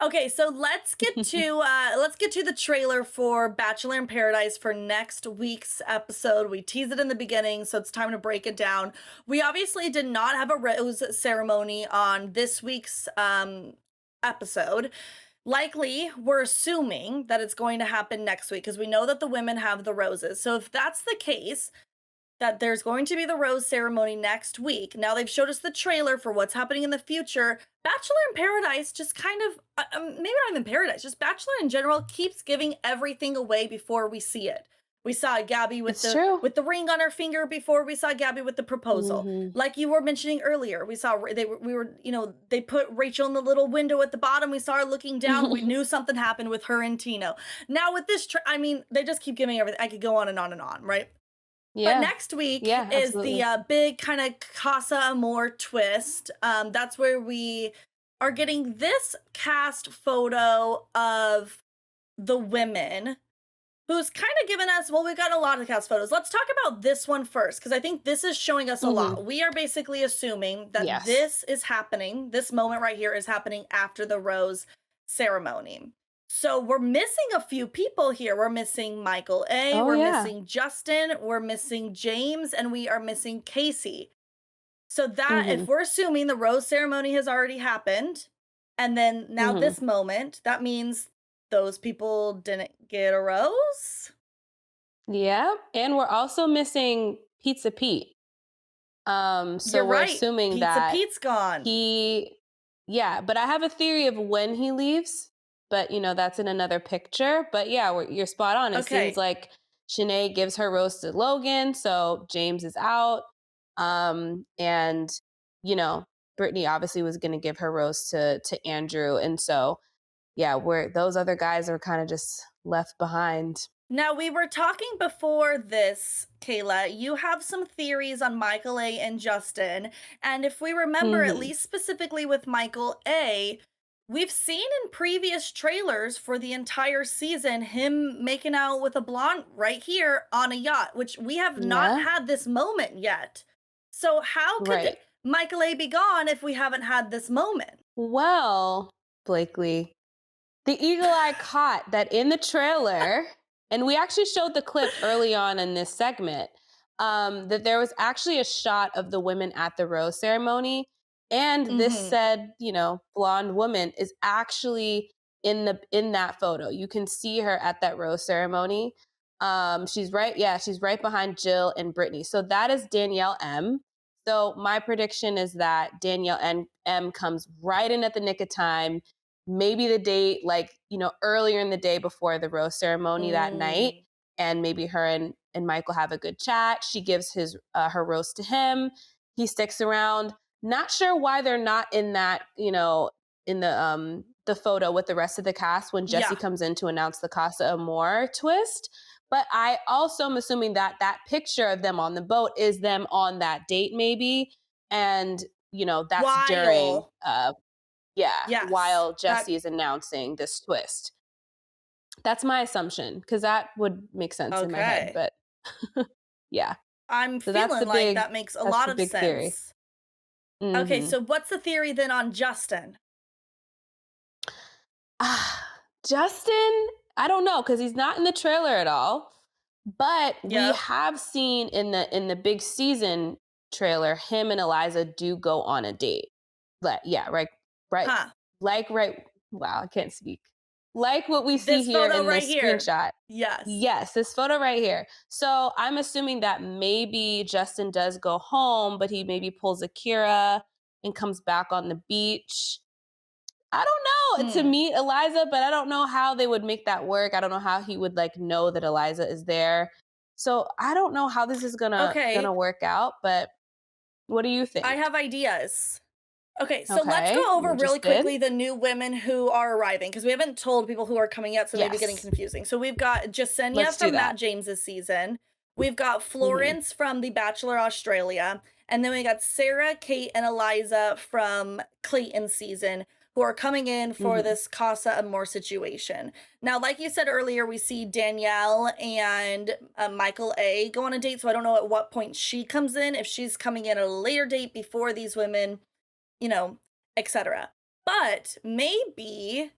Okay, so let's get to the trailer for Bachelor in Paradise for next week's episode. We teased it in the beginning, so it's time to break it down. We obviously did not have a rose ceremony on this week's episode. Likely, we're assuming that it's going to happen next week because we know that the women have the roses. So if that's the case, that there's going to be the rose ceremony next week. Now they've showed us the trailer for what's happening in the future. Bachelor in Paradise just kind of, maybe not even Paradise, just Bachelor in general keeps giving everything away before we see it. We saw Gabby with It's the true. with the ring on her finger before we saw Gabby with the proposal. Mhm. Like you were mentioning earlier, we were they put Rachel in the little window at the bottom. We saw her looking down. We knew something happened with her and Tino. Now with this, I mean, they just keep giving everything. I could go on and on and on, right? But Yeah. next week Yeah, is the absolutely. big kind of Casa Amor twist. That's where we are getting this cast photo of the women, who's kind of given us, well, we've got a lot of cast photos. Let's talk about this one first, because I think this is showing us a Mhm. lot. We are basically assuming that Yes. this moment right here is happening after the rose ceremony. So we're missing a few people here. We're missing Michael A, Oh, we're yeah. missing Justin, we're missing James, and we are missing Casey. So that, if Mhm. we're assuming the rose ceremony has already happened, and then now Mhm. this moment, that means those people didn't get a rose? Yeah, and we're also missing Pizza Pete. So You're we're right. assuming Pizza that Pete's gone. he yeah, but I have a theory of when he leaves, but, that's in another picture. But yeah, you're spot on. It seems Okay. like Shanae gives her rose to Logan, so James is out. And, you know, Brittany obviously was gonna give her rose to Andrew. And so yeah, where those other guys are kind of just left behind. Now, we were talking before this, Kayla. You have some theories on Michael A. and Justin. And if we remember, at Mhm. least specifically with Michael A., we've seen in previous trailers for the entire season him making out with a blonde right here on a yacht, which we have not Yeah. had this moment yet. So, how could Right. Michael A. be gone if we haven't had this moment? Well, Blakely, the eagle eye caught that in the trailer, and we actually showed the clip early on in this segment, that there was actually a shot of the women at the rose ceremony. And this Hmm. said, blonde woman is actually in that photo. You can see her at that rose ceremony. She's right behind Jill and Brittany. So that is Danielle M. So my prediction is that Danielle M comes right in at the nick of time, maybe the day, like, earlier in the day before the rose ceremony that night. Mm. And maybe her and Michael have a good chat. She gives her rose to him. He sticks around. Not sure why they're not in that, in the photo with the rest of the cast when Jesse Yeah. comes in to announce the Casa Amor twist. But I also am assuming that that picture of them on the boat is them on that date, maybe. And, that's during While, yeah, yes, while that Jesse is announcing this twist. That's my assumption because that would make sense in my head. okay. But yeah, I'm so that's feeling the like big that makes a that's lot the of big theory. sense. Okay, Hmm. so what's the theory then on Justin? Justin, I don't know because he's not in the trailer at all. But we Yep. have seen in the big season trailer him and Eliza do go on a date. But yeah, right, Huh. right. Wow, I can't speak. Like what we see This here photo in right this here. screenshot. Yes. Yes, this photo right here. So I'm assuming that maybe Justin does go home, but he maybe pulls a Kira and comes back on the beach. I don't know, to Hmm. meet Eliza, but I don't know how they would make that work. I don't know how he would like know that Eliza is there. So I don't know how this is gonna Okay, work out, but what do you I think? have ideas. Okay, so let's Okay, go I'm over really interested. quickly the new women who are arriving because we haven't told people who are coming yet, so maybe getting Yes, confusing. So we've got Jasenia let's do from Matt that. James's season. We've got Hmm. Florence from The Bachelor Australia. And then we got Sarah, Kate, and Eliza from Clayton's season who are coming in for Hmm. this Casa Amor situation. Now, like you said earlier, we see Danielle and Michael A go on a date. So I don't know at what point she comes in, if she's coming in at a later date before these women, you know, etc. But maybe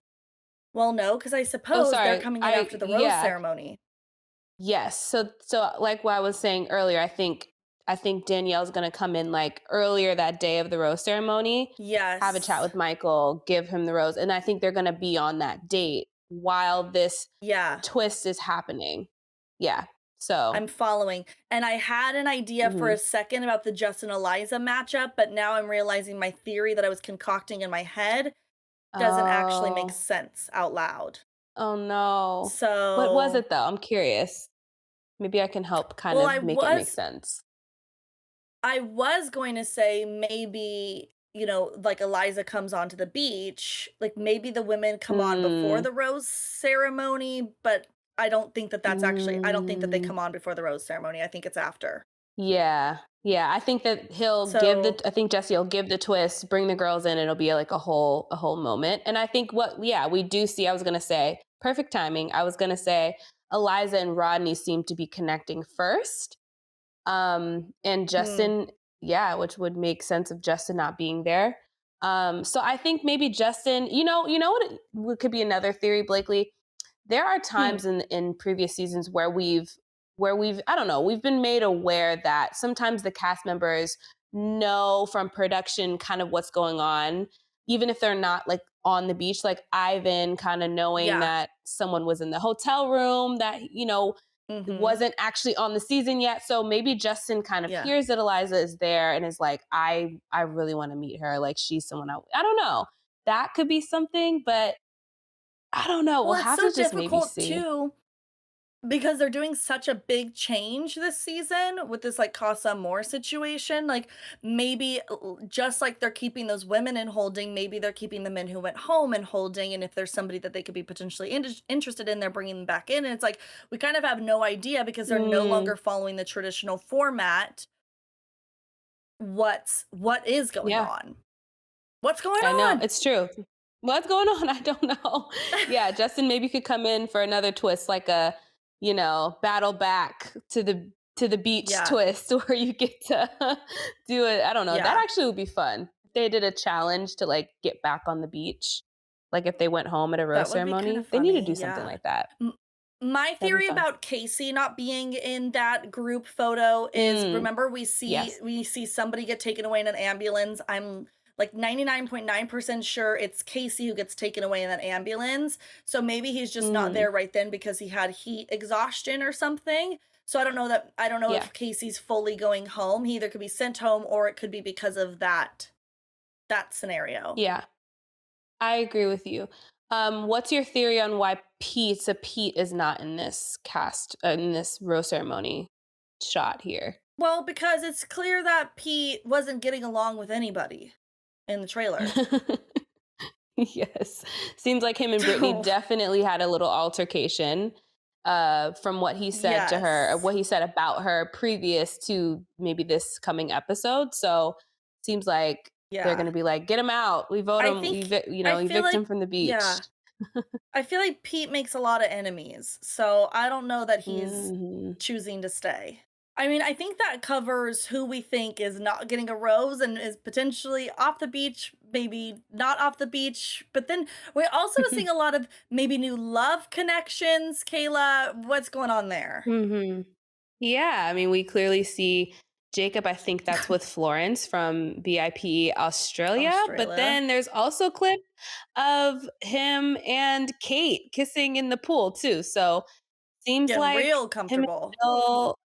Well, no, because I Oh, suppose they're sorry. coming in after the rose Yeah. ceremony. Yes. So like what I was saying earlier, I think Danielle's going to come in like earlier that day of the rose ceremony, have a chat Yes. with Michael, give him the rose, and I think they're going to be on that date while this Yeah. twist is happening. Yeah. So, I'm following. And I had an idea for mhm. a second about the Justin Eliza matchup, but now I'm realizing my theory that I was concocting in my head doesn't actually make Oh, sense out loud. oh no. What was So, it though? I'm curious. Maybe I can help kind well, of make it make sense. I was going to say maybe, like Eliza comes onto the beach, like maybe the women come on before Mm, the rose ceremony, but I don't think that they mm. come on before the rose ceremony. I think it's after. Yeah. Yeah, I think that So, I think Jesse will give the twist, bring the girls in, it'll be like a whole moment. And I think we do see, I was going to say, perfect timing. I was going to say Eliza and Rodney seem to be connecting first. And hmm, Justin, yeah, which would make sense of Justin not being there. So I think maybe Justin, what could be another theory, Blakely? There are hmm, times in previous seasons where we've I don't know, we've been made aware that sometimes the cast members know from production kind of what's going on, even if they're not like on the beach, like Ivan kind of knowing yeah, that someone was in the hotel room that, mm-hmm, wasn't actually on the season yet. So maybe Justin kind of yeah. hears that Eliza is there and is like, I really want to meet her. Like she's someone I don't know. That could be something, but I don't know. We'll Well, it's have so to just maybe difficult see. too because they're doing such a big change this season with this like Casa Amor situation. Like maybe just like they're keeping those women in holding, maybe they're keeping the men who went home in holding. And if there's somebody that they could be potentially interested in, they're bringing them back in. And it's like we kind of have no idea because they're no Mm, longer following the traditional format. What is going yeah, on? What's going I know. on? It's true. What's going on? I don't know. Yeah, Justin maybe could come in for another twist, like a, battle back to the beach Yeah, twist where you get to do it. I don't know. That yeah, actually would be fun. If they did a challenge to like get back on the beach, like if they went home at a that rose would be kind of ceremony, they need to funny. do something Yeah. like that. M My That'd be theory fun. about Casey not being in that group photo is Mm, remember we see yes. we see somebody get taken away in an ambulance. I'm like 99.9% sure it's Casey who gets taken away in that ambulance. So maybe he's just not Mm, there right then because he had heat exhaustion or something. So I don't know yeah. if Casey's fully going home. He either could be sent home or it could be because of that scenario. Yeah. I agree with you. What's your theory on why Pete is not in this cast in this rose ceremony shot here? Well, because it's clear that Pete wasn't getting along with anybody in the trailer. Yes, seems like him and Brittany So, definitely had a little altercation. From what he said to her, yes. what he said about her previous to maybe this coming episode. So seems like they're going Yeah. to be like, get him out. We vote I him. think I feel Evict him like from the beach. yeah. I feel like Pete makes a lot of enemies, so I don't know that he's Hmm. choosing to stay. I mean, I think that covers who we think is not getting a rose and is potentially off the beach, maybe not off the beach. But then we're also seeing a lot of maybe new love connections. Kayla, what's going on there? Hmm. Yeah, I mean, we clearly see Jacob. I think that's with Florence from BIP Australia. But Australia. then there's also clip of him and Kate kissing in the pool too. So seems Getting like real him and comfortable. Jill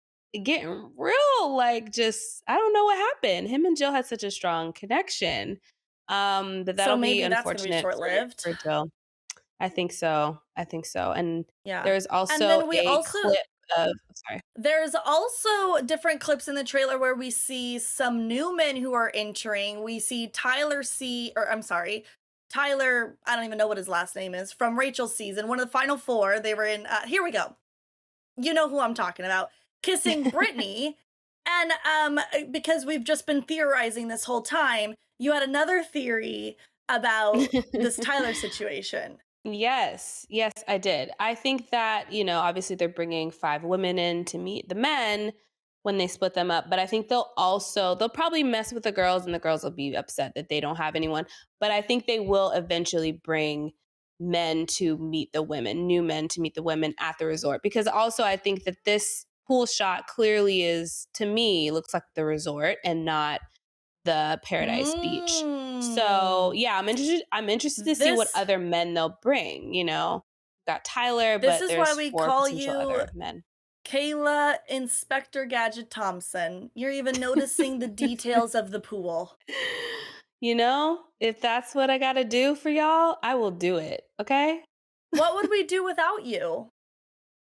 getting real like just I don't know what happened. Him and Jill had such a strong connection. But So that'll be maybe that's going to be unfortunate short lived. for Jill. I think so. I think so. And Yeah. there's And also then a clip of sorry. there's also different clips in the trailer where we see some new men who are entering. We see Tyler, I don't even know what his last name is, from Rachel's season, one of the final four. They were in, here we go. You know who I'm talking about. Kissing Brittany. And because we've just been theorizing this whole time, you had another theory about this Tyler situation. Yes, yes, I did. I think that, obviously they're bringing 5 women in to meet the men when they split them up, but I think they'll probably mess with the girls and the girls will be upset that they don't have anyone. But I think they will eventually bring men to meet the women, new men to meet the women at the resort. Because also, I think that this pool shot clearly is, to me, looks like the resort and not the Paradise Beach. So Mm. yeah, I'm interested to see what This other men they'll bring. Got Tyler, this but is why there's we 4 call potential you other men. Kayla Inspector Gadget Thompson. You're even noticing the details of the pool. If that's what I gotta do for y'all, I will do it. Okay? What would we do without you?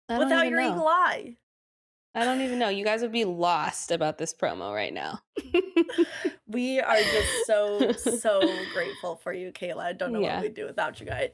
I don't Without even your know. eagle eye? I don't even know. You guys would be lost about this promo right now. We are just so, so grateful for you, Kayla. I don't know what Yeah. we'd do without you guys.